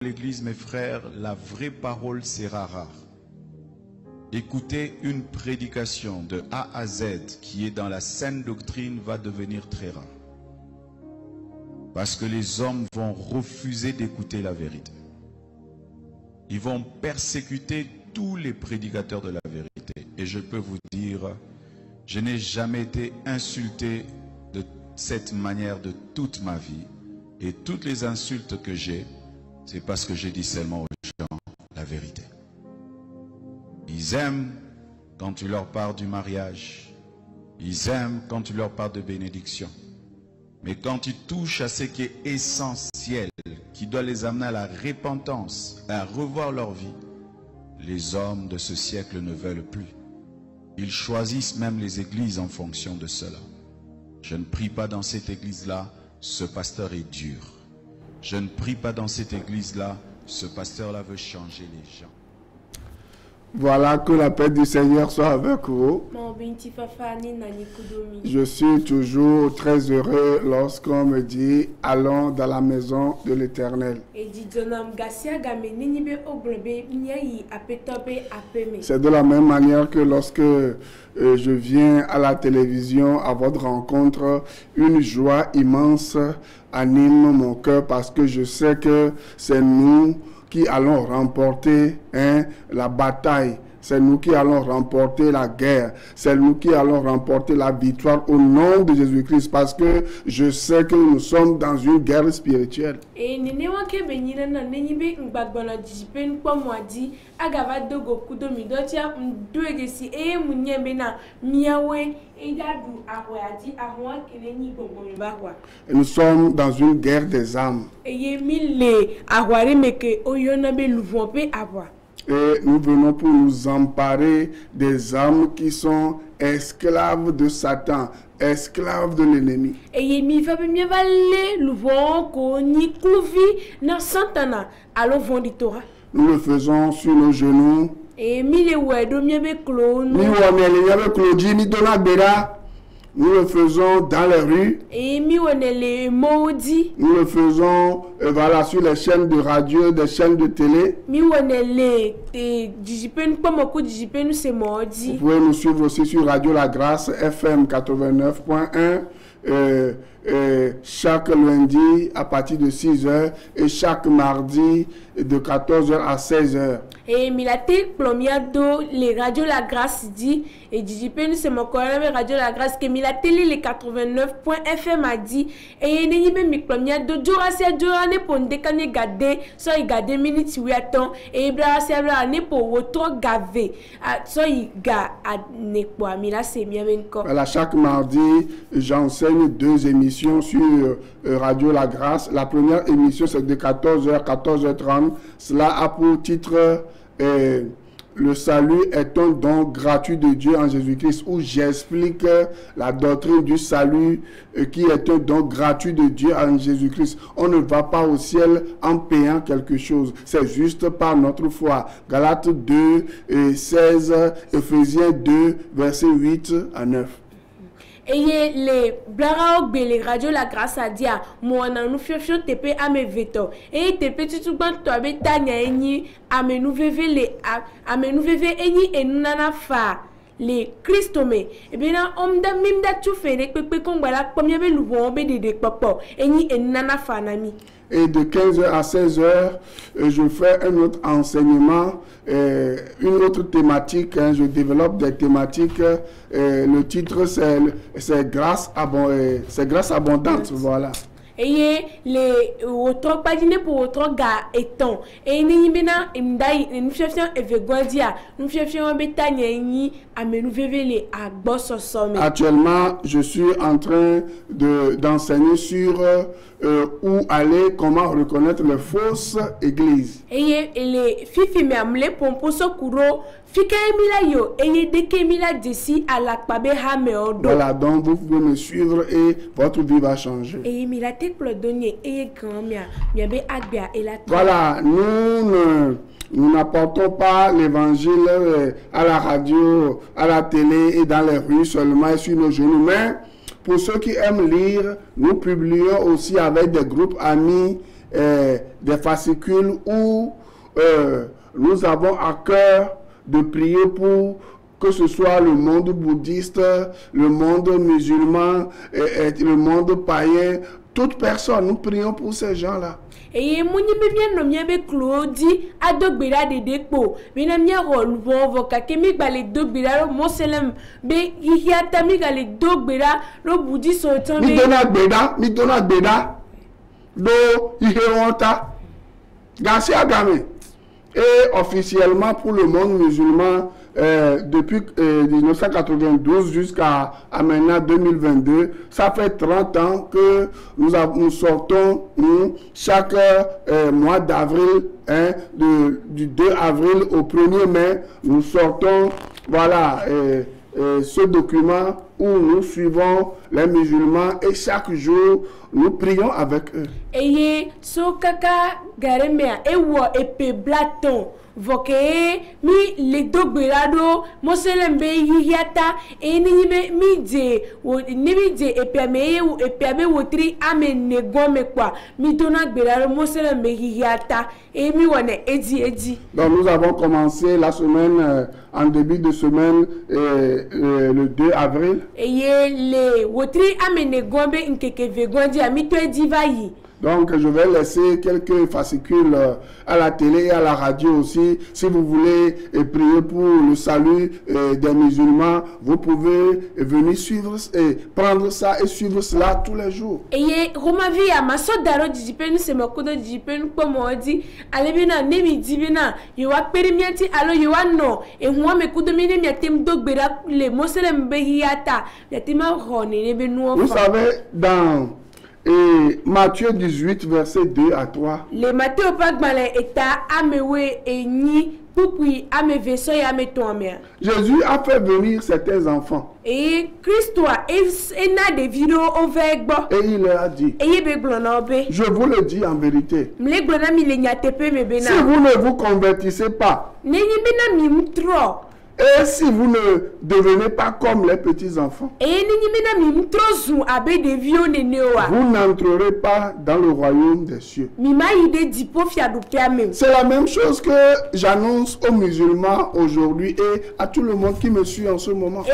l'Église, mes frères, la vraie parole sera rare. Écouter une prédication de A à Z qui est dans la saine doctrine va devenir très rare. Parce que les hommes vont refuser d'écouter la vérité. Ils vont persécuter tous les prédicateurs de la vérité. Et je peux vous dire, je n'ai jamais été insulté de cette manière de toute ma vie. Et toutes les insultes que j'ai, c'est parce que j'ai dit seulement aux gens la vérité. Ils aiment quand tu leur parles du mariage. Ils aiment quand tu leur parles de bénédiction. Mais quand tu touches à ce qui est essentiel, qui doit les amener à la repentance, à revoir leur vie, les hommes de ce siècle ne veulent plus. Ils choisissent même les églises en fonction de cela. Je ne prie pas dans cette église-là, ce pasteur est dur. Je ne prie pas dans cette église-là, ce pasteur-là veut changer les gens. Voilà, que la paix du Seigneur soit avec vous. Je suis toujours très heureux lorsqu'on me dit « Allons dans la maison de l'Éternel ». C'est de la même manière que lorsque je viens à la télévision à votre rencontre, une joie immense anime mon cœur parce que je sais que c'est nous qui allons remporter la bataille. C'est nous qui allons remporter la guerre. C'est nous qui allons remporter la victoire au nom de Jésus-Christ. Parce que je sais que nous sommes dans une guerre spirituelle. Et nous sommes dans une guerre des âmes. Et nous venons pour nous emparer des âmes qui sont esclaves de Satan, esclaves de l'ennemi. Nous le faisons sur nos genoux. Nous le faisons dans les rues. Nous le faisons voilà, sur les chaînes de radio, des chaînes de télé. Vous pouvez nous suivre aussi sur Radio La Grâce, FM 89.1. Chaque lundi à partir de 6h et chaque mardi de 14h à 16h. Et milate plomiado les radio La Grâce dit et dijipenu c'est mon collègue radio La Grâce que milate les 89.fm a dit et ne yibe mi plomiado jorasia jorane ponde kane gade so i gade minutes we attend et brasia bra ne po wotro gave so i ga ne po amila c'est bien encore. Voilà, chaque mardi j'enseigne 2 émissions sur Radio La Grâce. La première émission c'est de 14h à 14h30. Cela a pour titre le salut est un don gratuit de Dieu en Jésus-Christ, où j'explique la doctrine du salut qui est un don gratuit de Dieu en Jésus-Christ. On ne va pas au ciel en payant quelque chose, c'est juste par notre foi. Galates 2, 16, Ephésiens 2, versets 8 à 9. Et les blagues les radio La Grâce a dit moi nous faisons TP à mes veto et TP tout ban toi be tanya eni à me nous veve les à me nous veve eni et nous nana fa les Christomé et bien on da mim da tout fait les pepe qu'on la première be lu bon be de popo eni et nana fa nami. Et de 15h à 16h, je fais un autre enseignement, une autre thématique. Je développe des thématiques. Le titre, c'est grâce abondante. Voilà. Et les autres pagines pour autres gars étant et ni bena imdai nous cherchons evegodia nous cherchons betania ni amenu vevele à bosso sommet. Actuellement, je suis en train d'enseigner sur où aller, comment reconnaître les fausses églises. Et les fifi me amle pomposo kuro fika emila yo et deke mila desi à la pabe hameodo. Voilà, donc vous pouvez me suivre et votre vie va changer. Et mila tek plodonye et grand mia be agbia et la. Voilà, nous n'apportons pas l'évangile à la radio, à la télé et dans les rues seulement et sur nos genoux. Mais pour ceux qui aiment lire, nous publions aussi avec des groupes amis des fascicules où nous avons à cœur de prier pour que ce soit le monde bouddhiste, le monde musulman, le monde païen, toute personne, nous prions pour ces gens-là. Et mouni be bien no mia be Claudi adogbera de depo bina mia rol vovo ka kemi bale dogbera ro moselem be hiata mi gale dogbera ro budi so tan be mi dona gbeda do ihewonta Garcia Game. Et officiellement pour le monde musulman, depuis 1992 jusqu'à maintenant 2022, ça fait 30 ans que nous sortons chaque mois d'avril, du 2 avril au 1er mai, nous sortons voilà, ce document où nous suivons les musulmans et chaque jour nous prions avec eux. Et so kaka garemea ewo epe blaton voke mi le dogberado moselembe yihiata e ni mi de epe wotri ame negome kwa mi dona gberado moselembe yihiata e mi wone edi. Donc nous avons commencé la semaine en début de semaine le 2 avril. Et le wotri ame negombe nkeke vegondi ami to edivayi. Donc, je vais laisser quelques fascicules à la télé et à la radio aussi. Si vous voulez prier pour le salut des musulmans, vous pouvez venir suivre et prendre ça et suivre cela tous les jours. Et Romavi a ma sodaro dijipenu se makodo dijipenu comme on dit. Alebina nemi divina yowa perimiati alo yowa no e huwa mekudo mine miatem dogbera le moselem behiata yatima rone nebe nuo. Vous savez dans et Matthieu 18, verset 2 à 3. Le Matthieu Pagmale eta amewe eni pupui ameveso ya metomia. Jésus a fait venir certains enfants. Et Christ ena de vidéo ovegbo. Et il leur a dit. Je vous le dis en vérité. Si vous ne vous convertissez pas. Et si vous ne devenez pas comme les petits-enfants, vous n'entrerez pas dans le royaume des cieux. C'est la même chose que j'annonce aux musulmans aujourd'hui et à tout le monde qui me suit en ce moment. Si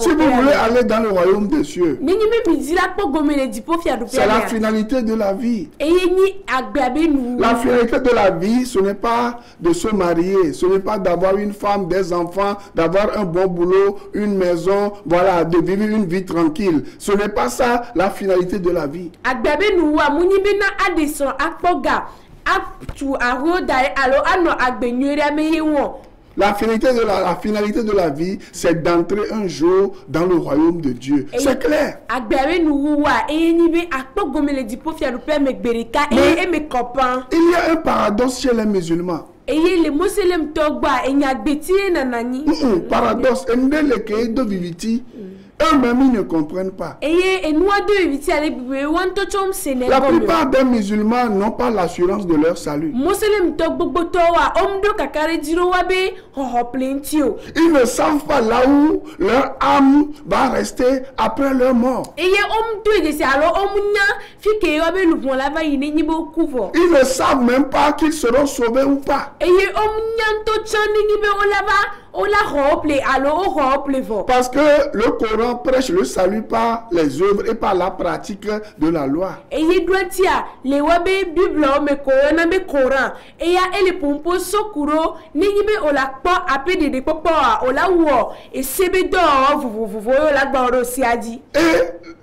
vous voulez aller dans le royaume des cieux, c'est la finalité de la vie. La finalité de la vie, ce n'est pas de se marier, ce n'est pas d'avoir une femme, des enfants, d'avoir un bon boulot, une maison, voilà, de vivre une vie tranquille. Ce n'est pas ça la finalité de la vie. La finalité de la vie, c'est d'entrer un jour dans le royaume de Dieu. C'est clair. Mais il y a un paradoxe chez les musulmans. Paradoxe. Eux-mêmes, ils ne comprennent pas. La plupart des musulmans n'ont pas l'assurance de leur salut. Ils ne savent pas là où leur âme va rester après leur mort. Ils ne savent même pas qu'ils seront sauvés ou pas. Parce que le Coran prêche le salut par les œuvres et par la pratique de la loi. Et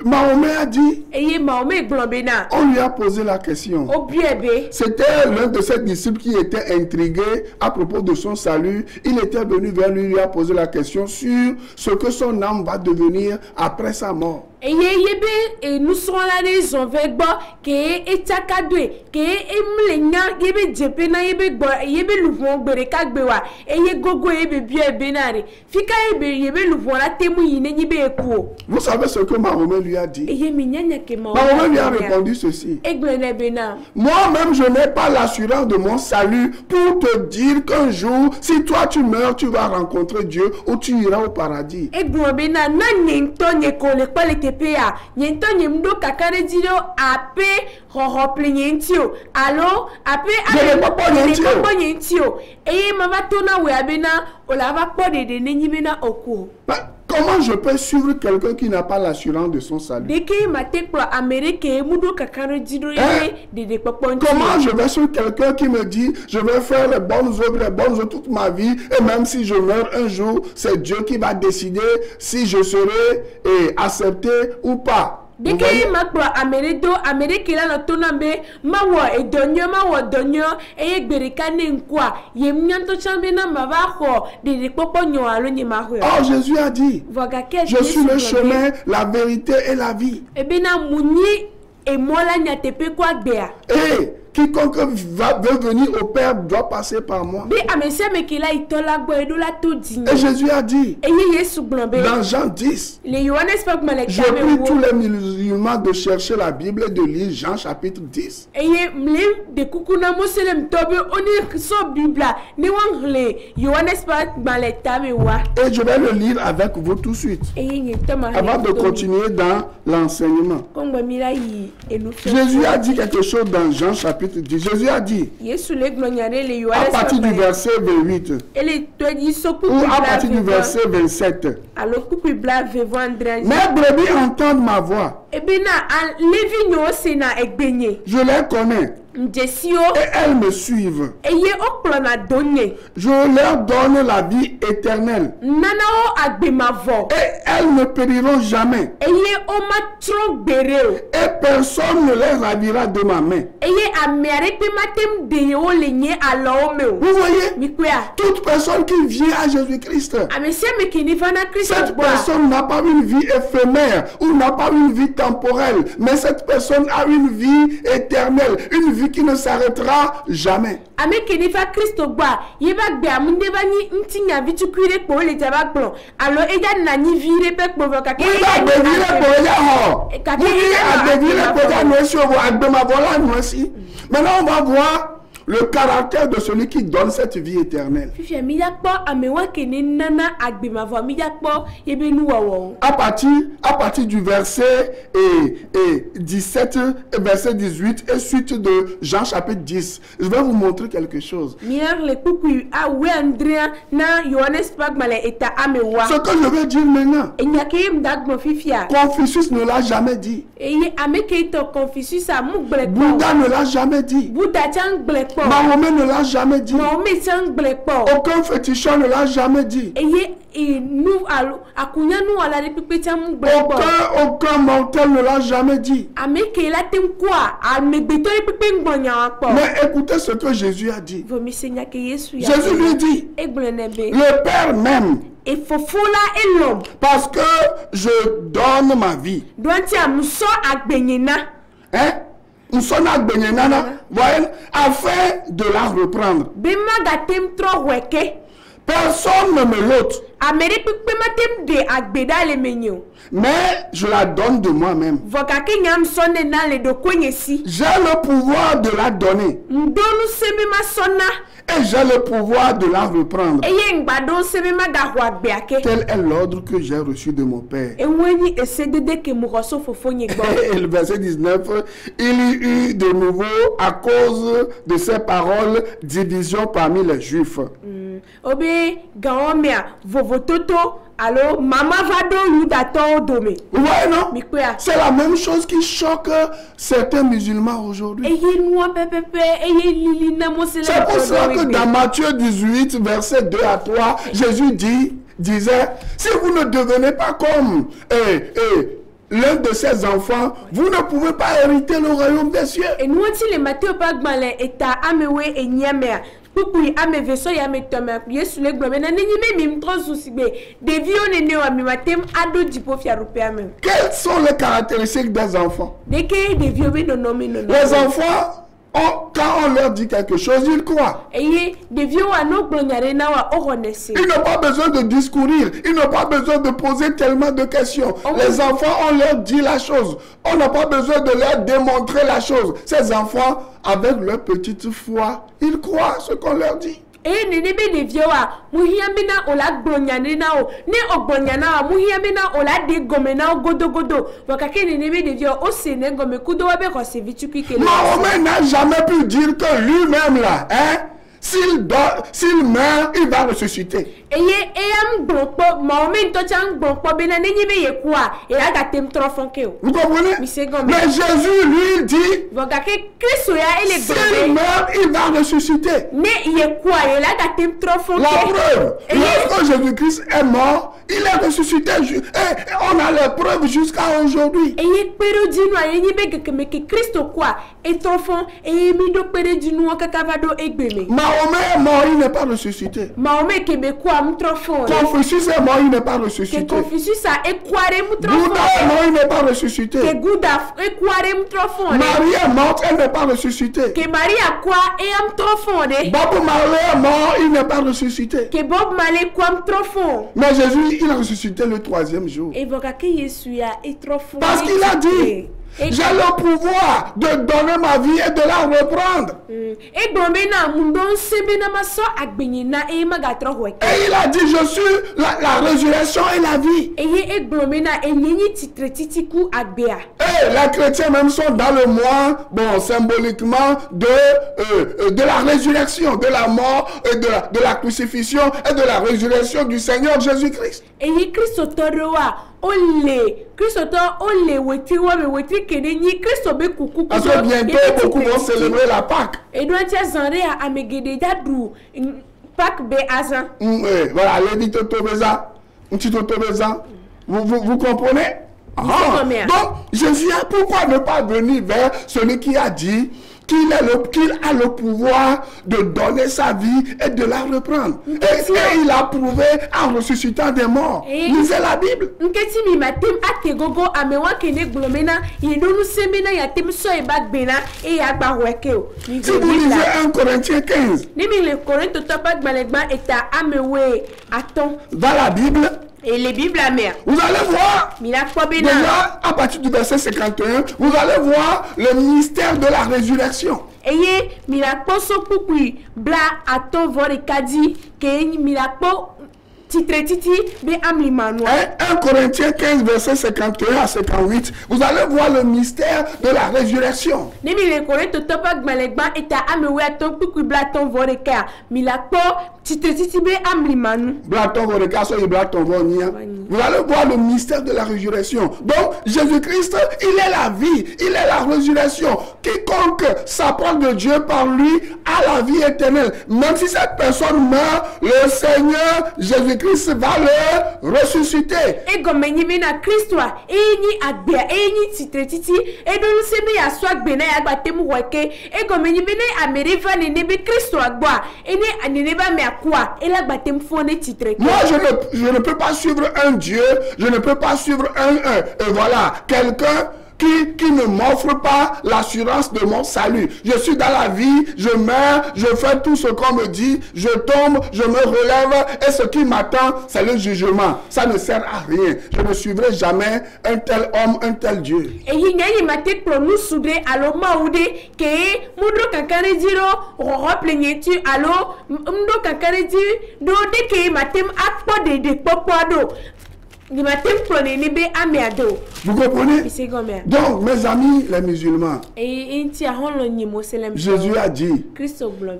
Mahomet a dit, on lui a posé la question. C'était l'un de ses disciples qui était intrigué à propos de son salut. Il était venu vers lui, lui a posé la question sur ce que son âme va devenir après sa mort. eye yebe nous serons là les envegbo ke etakadwe ke emlenya yebe jepena yebe gbo yebe luvon gbere kagbewa eye gogo yebe bie benare fika yebe luvon la temu yine yebe ekuo. Vous savez ce que Mahomet lui a dit? Eye minyanya ke Mahomet lui a répondu ceci. Egbele bena. Moi-même, je n'ai pas l'assurance de mon salut pour te dire qu'un jour, si toi tu meurs, tu vas rencontrer Dieu ou tu iras au paradis. Egbele bena na nyentonye kole kwale tepea nyentonye mdo kakare dilo ape hohople nyentio alo ape ape nyentio eye mavatona we abena olava pode de nenyibena okuo. Comment je peux suivre quelqu'un qui n'a pas l'assurance de son salut? Comment je vais suivre quelqu'un qui me dit je vais faire les bonnes œuvres toute ma vie et même si je meurs un jour, c'est Dieu qui va décider si je serai accepté ou pas. Dès que ma Amérique là na tonambe mawa e donyo e berikane nkwa yemnyanto chambena mavako de popo nyo alo ni mahwe. Oh, Jésus a dit je suis le chemin, la vérité et la vie. E bena muni e mola nyatepe kwa gbea. Quiconque veut venir au Père doit passer par moi. Et Jésus a dit dans Jean 10, je prie tous les musulmans de chercher la Bible et de lire Jean chapitre 10. Et je vais le lire avec vous tout de suite avant de continuer dans l'enseignement. Jésus a dit quelque chose dans Jean chapitre 10. Jésus a dit à partir du verset 28 ou à partir du verset 27. Mes brebis entendent ma voix. Je les connais. Et elles me suivent. Je leur donne la vie éternelle. Et elles ne périront jamais. Et personne ne les ravira de ma main. Vous voyez, toute personne qui vient à Jésus-Christ, cette personne n'a pas une vie éphémère ou n'a pas une vie temporelle, mais cette personne a une vie éternelle, une vie qui ne s'arrêtera jamais. Maintenant on va voir le caractère de celui qui donne cette vie éternelle. À partir du verset 17, verset 18 et suite de Jean chapitre 10, je vais vous montrer quelque chose. Ce que je vais dire maintenant, Confucius ne l'a jamais dit. Bouddha ne l'a jamais dit. Mahomet ne l'a jamais dit. Aucun féticheur ne l'a jamais dit. Aucun mortel ne l'a jamais dit. Mais écoutez ce que Jésus a dit. Jésus lui dit, le Père m'aime parce que je donne ma vie. Hein? Afin de la reprendre. Personne ne me l'ôte. Mais je la donne de moi-même. J'ai le pouvoir de la donner. Et j'ai le pouvoir de la reprendre. Tel est l'ordre que j'ai reçu de mon Père. Et le verset 19, il y eut de nouveau, à cause de ces paroles, division parmi les Juifs. Vous voyez, non? C'est la même chose qui choque certains musulmans aujourd'hui. C'est pour ça que dans Matthieu 18, verset 2 à 3, Jésus disait, si vous ne devenez pas comme l'un de ses enfants, vous ne pouvez pas hériter le royaume des cieux. kpukui ame veso ya me tome yesu le gblɔ be na nenyi me mi trɔ susi gbe ɖeviwo nene wa mi matem ado dziƒo fiaɖoƒe ame. Quelles sont les caractéristiques des enfants? Deke ɖeviwo be nɔnɔme nɔnɔme. Les enfants, quand on leur dit quelque chose, ils croient. Eye ɖeviwo wa no gblɔ nya ɖe na wa o xɔ ne se. Ils n'ont pas besoin de discourir, ils n'ont pas besoin de poser tellement de questions. Les enfants, on leur dit la chose. On n'a pas besoin de leur démontrer la chose. Ces enfants, avec leur petite foi, ils croient ce qu'on leur dit. Eye nene be ɖeviwo wa mu hiã be na o la gblɔ nya ɖe na wo ne o gblɔ nya na wa mu hiã be na o la de gɔme na wo godogodo vɔ gake nene be ɖeviwo o se ne gɔme kudo wa be xɔse vi tukui ke le. Mahomet n'a jamais pu dire que lui-même là, hein, s'il meurt, il va ressusciter. Eye eyam gblɔ kpɔ Mahomet ŋutɔ tsa gblɔ kpɔ be na nenye be ye kua eya gatem trɔ fɔn ke o. Vous comprenez? Mais Jésus lui dit, vɔ gake Kristo ya ele s'il meurt, il va ressusciter. Ne ye kua eya gatem trɔ fɔn ke. La preuve, lorsque Jésus-Christ est mort, il est ressuscité. Et on a les preuves jusqu'à aujourd'hui. Eye kpeɖo dzinu a yenye be kekeme ke Kristo kua etrɔ fɔn eye mi do kpeɖe dzinu kaka va do egbe me. Mahomet est mort, il n'est pas ressuscité. Mahomet kebe kua Confucius est mort, il n'est pas ressuscité. Bouddha est mort, il n'est pas ressuscité. Marie est morte, elle n'est pas ressuscitée. Bob Marley est mort, il n'est pas ressuscité. Mais Jésus, il a ressuscité le 3e jour. Parce qu'il a dit, j'ai le pouvoir de donner ma vie et de la reprendre. Et il a dit, je suis la résurrection et la vie. Et les chrétiens même sont dans le mois, bon, symboliquement, de la résurrection, de la mort, et de la crucifixion et de la résurrection du Seigneur Jésus-Christ. Parce que bientôt beaucoup vont célébrer la Pâque. Voilà, vous comprenez? Donc, Jésus, pourquoi ne pas venir vers celui qui a dit qu'il a le pouvoir de donner sa vie et de la reprendre. Et il a prouvé en ressuscitant des morts. Lisez la Bible. Si vous lisez 1 Corinthiens 15, dans la Bible, et les Bibles amères. Vous allez voir, déjà à partir du verset 51, vous allez voir le mystère de la résurrection. Eye milakpo pukui bla aton vore kadi ke milakpo titretiti be amlimanu. 1 Corinthiens 15 verset 51 à 58, vous allez voir le mystère de la résurrection. Ne mi Corinthiens topa gmalegba eta amewe aton pukui bla aton vore ka milakpo titretiti be amlimanu. Bla aton vore ka so bla aton vonia. Vous allez voir le mystère de la résurrection. Donc Jésus-Christ, il est la vie, il est la résurrection. Quiconque s'approche de Dieu par lui a la vie éternelle. Même si cette personne meurt, le Seigneur Jésus-Christ va le ressusciter. Et comme il y a Christ, et il y a et titretiti et donc c'est bien soit bena ya batemu wake et comme il y a Ameriva ne Christ agba et ne ba me akwa et la batem fone titretiti. Moi je ne peux pas suivre un Dieu, je ne peux pas suivre voilà, quelqu'un qui ne m'offre pas l'assurance de mon salut. Je suis dans la vie, je meurs, je fais tout ce qu'on me dit, je tombe, je me relève et ce qui m'attend, c'est le jugement. Ça ne sert à rien. Je ne suivrai jamais un tel homme, un tel Dieu. Et il y a une maté pour nous souder à l'homme que moudro kankane diro replenyeti allo mdo kankane di do de que matem akpo de popoado. Vous comprenez? Donc, mes amis les musulmans, Jésus a dit,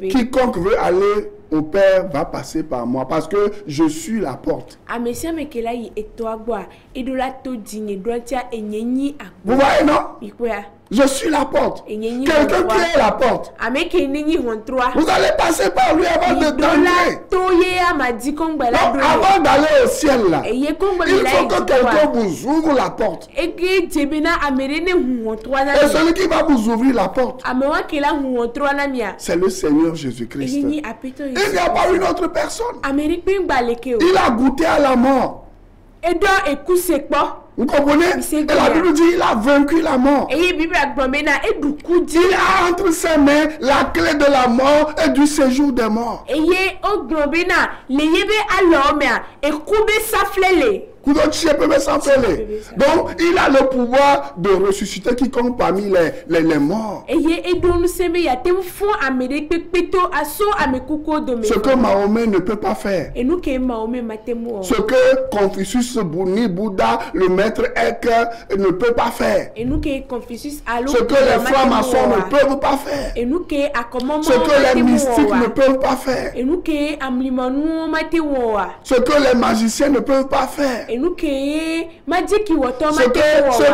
quiconque veut aller au Père va passer par moi parce que je suis la porte. Vous voyez, non? Je suis la porte. Quelqu'un qui est la porte. Vous allez passer par lui avant d'entrer. Avant d'aller au ciel là, il faut que quelqu'un vous ouvre la porte. Et celui qui va vous ouvrir la porte, c'est le Seigneur Jésus-Christ. Il n'y a pas une autre personne. Il a goûté à la mort. Vous comprenez? Et la Bible dit il a vaincu la mort. Il a entre ses mains la clé de la mort et du séjour des morts. Donc, il a le pouvoir de ressusciter quiconque parmi les morts. Ce que Mahomet ne peut pas faire. Ce que Confucius, Bouddha, le maître Ek ne peut pas faire. Ce que les francs-maçons ne peuvent pas faire. Ce que les mystiques ne peuvent pas faire. Ce que les magiciens ne peuvent pas faire. Ceux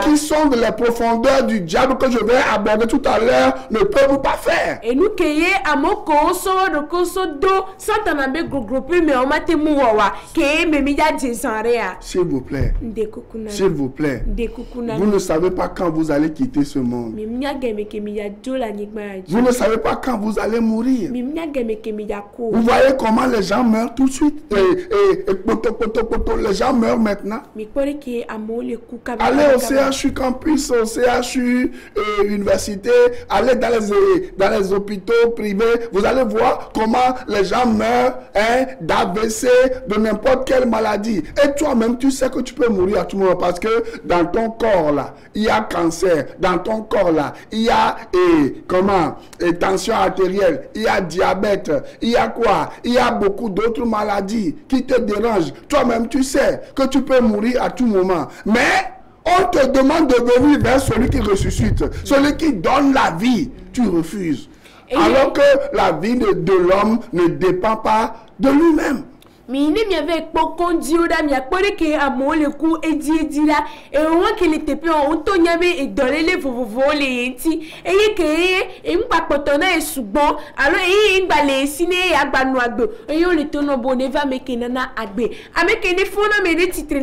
qui sont de la profondeur du diable que je vais aborder tout à l'heure ne peuvent pas faire. S'il vous plaît, s'il vous plaît, vous ne savez pas quand vous allez quitter ce monde. Vous ne savez pas quand vous allez mourir. Vous voyez comment les gens meurent tout de suite. Les gens meurent maintenant. Allez au CHU campus, au CHU université, allez dans les hôpitaux privés, vous allez voir comment les gens meurent d'AVC, de n'importe quelle maladie. Et toi-même, tu sais que tu peux mourir à tout moment parce que dans ton corps là, il y a cancer, dans ton corps là, il y a tension artérielle, il y a diabète, il y a quoi? Il y a beaucoup d'autres maladies qui te dérangent. Toi-même, tu sais que tu peux mourir à tout moment. Mais on te demande de venir vers celui qui ressuscite, celui qui donne la vie. Tu refuses. Alors que la vie de l'homme ne dépend pas de lui-même. Mais il n'y avait pas de Dieu, il n'y a pas de coup et dit là, et au moins qu'il était peu, on tournait et donné les voler, et il m'a pas tonné et souvent, alors il m'a laissé à Banoado, et on le tourne bon, et va me kenana agbe. Avec une fois, on me titre,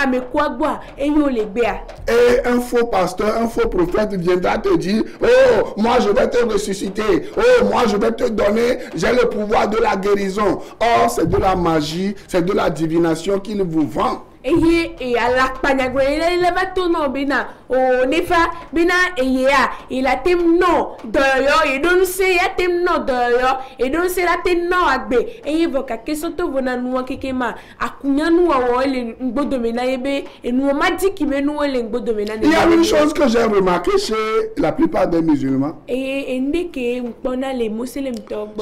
à me quoi boire, et on les béa. Et un faux pasteur, un faux prophète viendra te dire, oh, moi je vais te ressusciter, oh, moi je vais te donner, j'ai le pouvoir de la guérison. Or, c'est de la magie. C'est de la divination qu'il vous vend. Et à la panagre, il va tourner bina, au nefa, bina, et il a tem non, d'ailleurs, et donc c'est à tem non, d'ailleurs, et donc c'est la tem non agbe, et il va qu'à soto vona noua kekema, à kunyanou à les bodomena ebe, et nous m'a dit qu'il veut nous les bodomena. Il y a une chose que j'ai remarqué chez la plupart des musulmans. Et ndeke, on a les musulmans.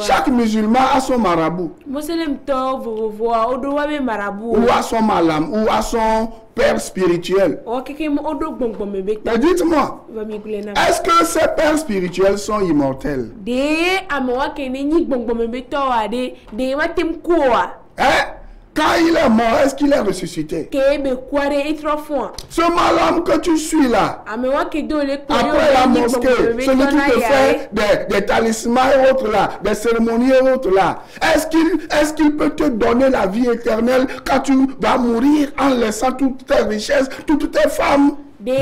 Chaque musulman a son marabout. Musulmans, vous voir, au doigt marabout. Ou à son malam, ou à son père spirituel. Mais dites-moi, est-ce que ces pères spirituels sont immortels? Quand il est mort, est-ce qu'il est ressuscité? Ce malhomme que tu suis là, après la mosquée, celui qui te fait des talismans et autres là, des cérémonies et autres là, est-ce qu'il peut te donner la vie éternelle quand tu vas mourir en laissant toutes tes richesses, toutes tes femmes? De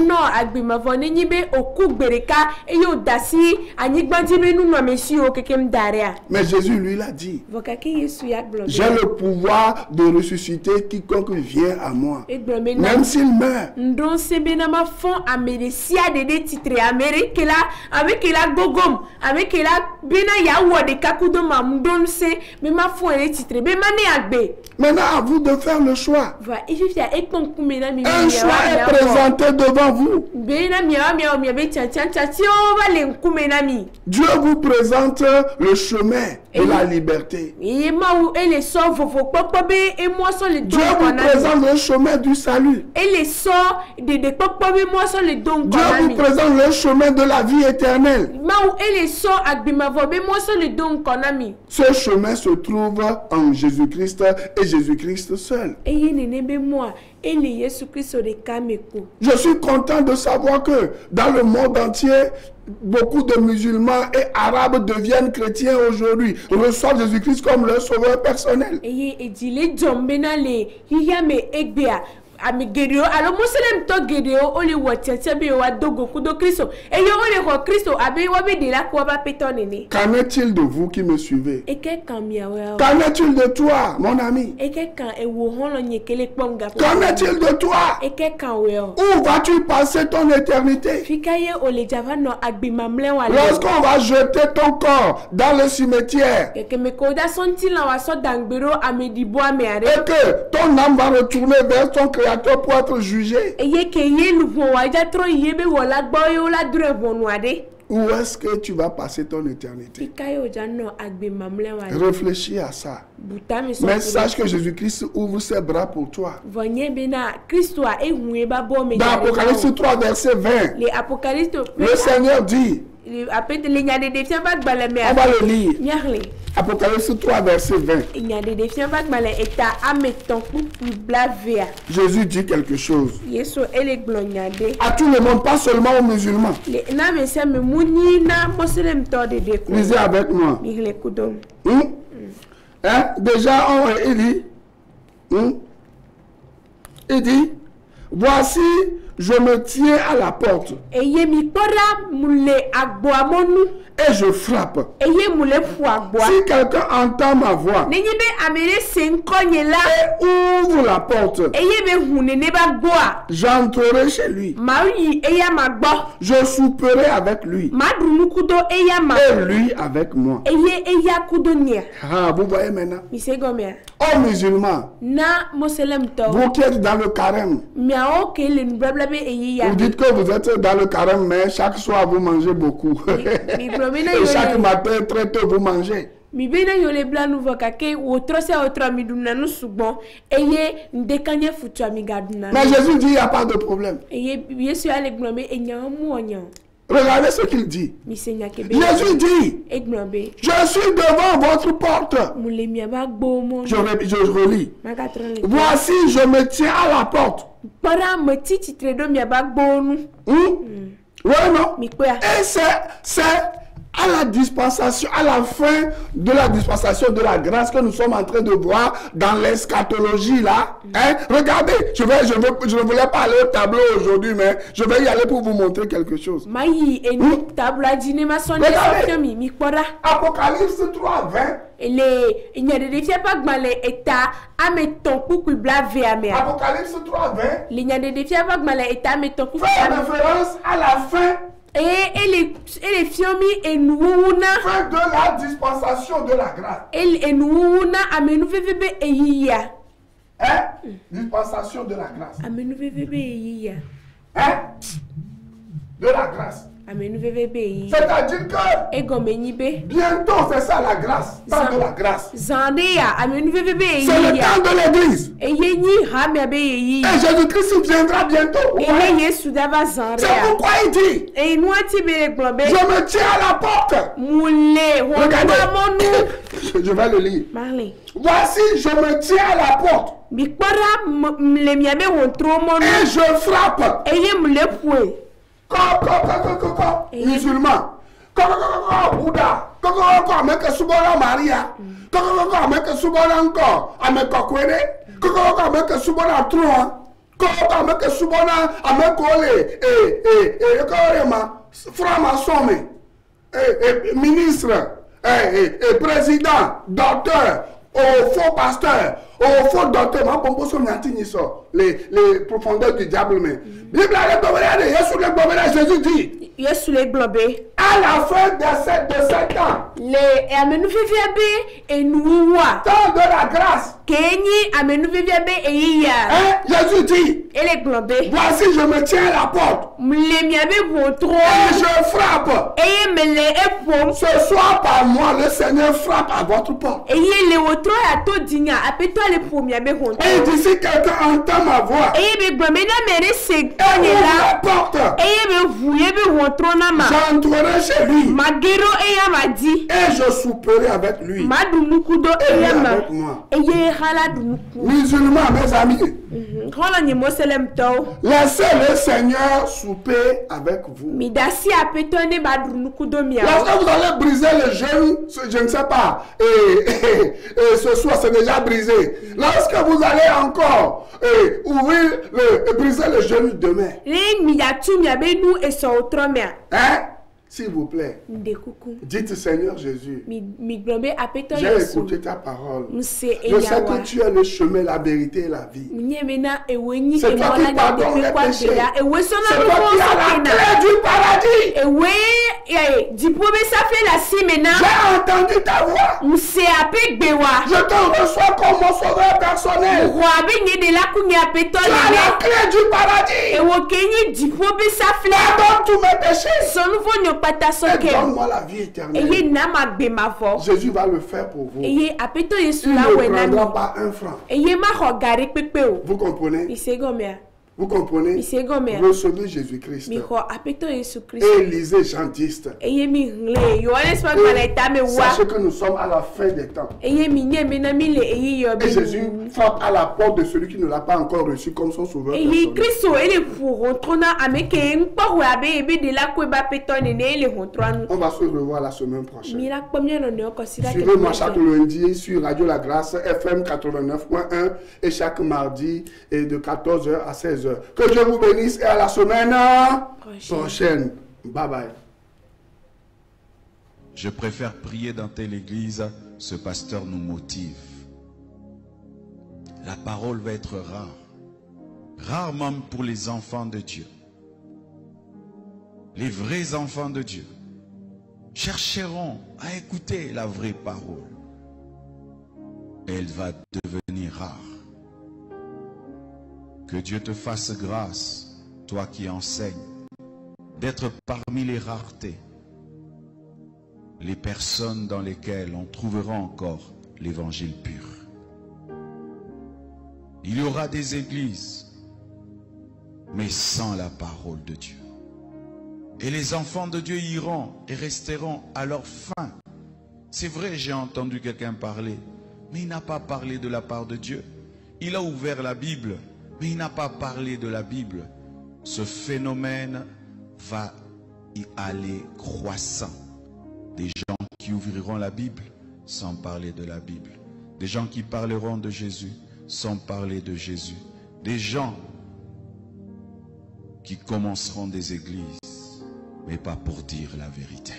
no agbima vone nyibe oku bereka e yo dasi anyigbandi menu no monsieur kekem daria. Mais Jésus lui l'a dit. J'ai le pouvoir de ressusciter quiconque vient à moi. Même s'il meurt. Ndon sebena ma fond ameresia de titre Amérique là avec la gogom avec la bena ya wo de kakudo ma ndon se me ma fond les titre be mané agbe. Maintenant à vous de faire le choix. Va et je fais un choix est présenté devant vous. Dieu vous présente le chemin de la liberté. Dieu vous présente le chemin du salut. Dieu vous présente le chemin de la vie éternelle. Ce chemin se trouve en Jésus-Christ et Jésus-Christ seul. Je suis content de savoir que dans le monde entier, beaucoup de musulmans et arabes deviennent chrétiens aujourd'hui, reçoivent Jésus-Christ comme leur sauveur personnel. Ami Gédéo, alors Muslim to Gédéo, oli watiatia be wa dogo kudo Christo. Et yo oli ko Christo, abe wa be de la ko ba pétonné. Qu'en est-il de vous qui me suivez? Et qu'en est-il de toi, mon ami? Et qu'en e wo hon lo nyekele kponga. Qu'en est-il de toi? Et qu'en we o. Où vas-tu passer ton éternité? Fikaye ole java no agbimamle wa. Lorsqu'on va jeter ton corps dans le cimetière. Et que me koda sonti la wa so dangbero amedibo ameare. Et que ton âme va retourner vers ton Créateur pour être jugé. Où est-ce que tu vas passer ton éternité? Réfléchis à ça. Mais sache que Jésus-Christ ouvre ses bras pour toi. Dans Apocalypse 3, verset 20, le Seigneur dit, on va le lire. Apocalypse 3, verset 20. Jésus dit quelque chose à tout le monde, pas seulement aux musulmans. Lisez avec moi. Déjà, il dit, voici, je me tiens à la porte. Et je frappe. Si quelqu'un entend ma voix et ouvre la porte, j'entrerai chez lui. Je souperai avec lui. Et lui avec moi. Ah, vous voyez maintenant. Oh musulmans, vous qui êtes dans le carême, vous dites que vous êtes dans le carême, mais chaque soir vous mangez beaucoup. Et chaque matin, très tôt, vous mangez. Mais Jésus dit, il n'y a pas de problème. Regardez ce qu'il dit. Jésus dit, je suis devant votre porte. Je relis. Voici, je me tiens à la porte. Oui, non? Et c'est à la dispensation, à la fin de la dispensation de la grâce que nous sommes en train de voir dans l'eschatologie là. Hein? Regardez, je ne voulais pas aller au tableau aujourd'hui, mais je vais y aller pour vous montrer quelque chose. Regardez, Apocalypse 3, 20. Apocalypse 3, 20. Fait référence à la fin. Fin de la dispensation de la grâce. Hein? Dispensation de la grâce. Hein? De la grâce. C'est-à-dire que bientôt c'est ça la grâce, pas de la grâce. C'est le temps de l'église. Et Jésus-Christ viendra bientôt. C'est pourquoi il dit, je me tiens à la porte. Regardez, je vais le lire. Voici, je me tiens à la porte. Et je frappe. Musulman, Bouddha, Maria, ministre, président, docteur, au faux pasteur, au faux docteur, les profondeurs du diable. Jésus dit, Yesu le globe. À la fin de 7 ans. Le amenu viviabe enuwa. Temps de la grâce. Kenyi amenu viviabe eya. Jésus dit. Et le globe. Voici, je me tiens à la porte. Le miabe votro. Et je frappe. Et me le epom. Ce soir par moi, le Seigneur frappe à votre porte. Et le wotro ya to dinya. Apeto le pomiabe votro. Et d'ici quelqu'un entend ma voix. Et be glombe na mere se. Et ouvre la porte. Et be vouye be votro na ma. J'entrerai chez lui. Magero eya madi. Et je souperai avec lui. Madunukudo Et eya ma. avec moi. Eye hala dunuku. Musulmans, mes amis. Hola ni moselem to. Laissez le Seigneur souper avec vous. Midasi apeto ne badunukudo mia. Lorsque vous allez briser le jeûne, je ne sais pas, et ce soir c'est déjà brisé. Lorsque vous allez encore briser le jeûne demain, Le miyatu miabe nu eso otromia. hein? S'il vous plaît, Ndekuku. dites Seigneur Jésus, Mi glombe apeto j'ai yesu. écouté ta parole. Mse Je sais eyawa. que tu es le chemin, la vérité et la vie. Mnyemena ewenyi C'est toi qui pardonnes les péchés. ewesona C'est toi qui as la clé du paradis. ewe dipobe safle la simena. J'ai entendu ta voix. Mse ape gbewa. Je t'en reçois comme mon sauveur personnel. Roi be nye de la kunya apeto Tu as la le. clé du paradis. Ewo kenyi dipobe safle. Pardonne tous mes péchés. Sonu vo pata Et soke. donne-moi la vie éternelle. Eye nama gbema vo. Jésus va le faire pour vous. Eye apeto yesu Il la ne wenami. prendra pas un franc. Eye ma ho gari pepe o. Vous comprenez? Isegomea. Vous comprenez? Isegomea. Recevez Jésus-Christ. Mi ho apeto Yesu Kristo. Et lisez Jean 10. Eye mi hle. Yohanes pa kala itame wa. Sachez que nous sommes à la fin des temps. Eye mi nye mena mi le eye yo Et Jésus frappe à la porte de celui qui ne l'a pas encore reçu comme son sauveur Eye personnel. Kristo ele fu hontrona ameke nkpo wa be ebe de la ko ba peto ne ne ele hontronu. On va se revoir la semaine prochaine. Mi la kpomia no ne okosira ke. Suivez-moi chaque lundi sur Radio La Grâce FM 89.1 et chaque mardi et de 14h à 16h. Que Dieu vous bénisse et à la semaine prochaine. Bye bye. Je préfère prier dans telle église, ce pasteur nous motive. La parole va être rare. Rare même pour les enfants de Dieu. Les vrais enfants de Dieu chercheront à écouter la vraie parole. Elle va devenir rare. Que Dieu te fasse grâce, toi qui enseignes, d'être parmi les raretés, les personnes dans lesquelles on trouvera encore l'évangile pur. Il y aura des églises, mais sans la parole de Dieu. Et les enfants de Dieu iront et resteront à leur fin. C'est vrai, j'ai entendu quelqu'un parler, mais il n'a pas parlé de la part de Dieu. Il a ouvert la Bible, mais il n'a pas parlé de la Bible. Ce phénomène va y aller croissant. Des gens qui ouvriront la Bible sans parler de la Bible. Des gens qui parleront de Jésus sans parler de Jésus. Des gens qui commenceront des églises, mais pas pour dire la vérité.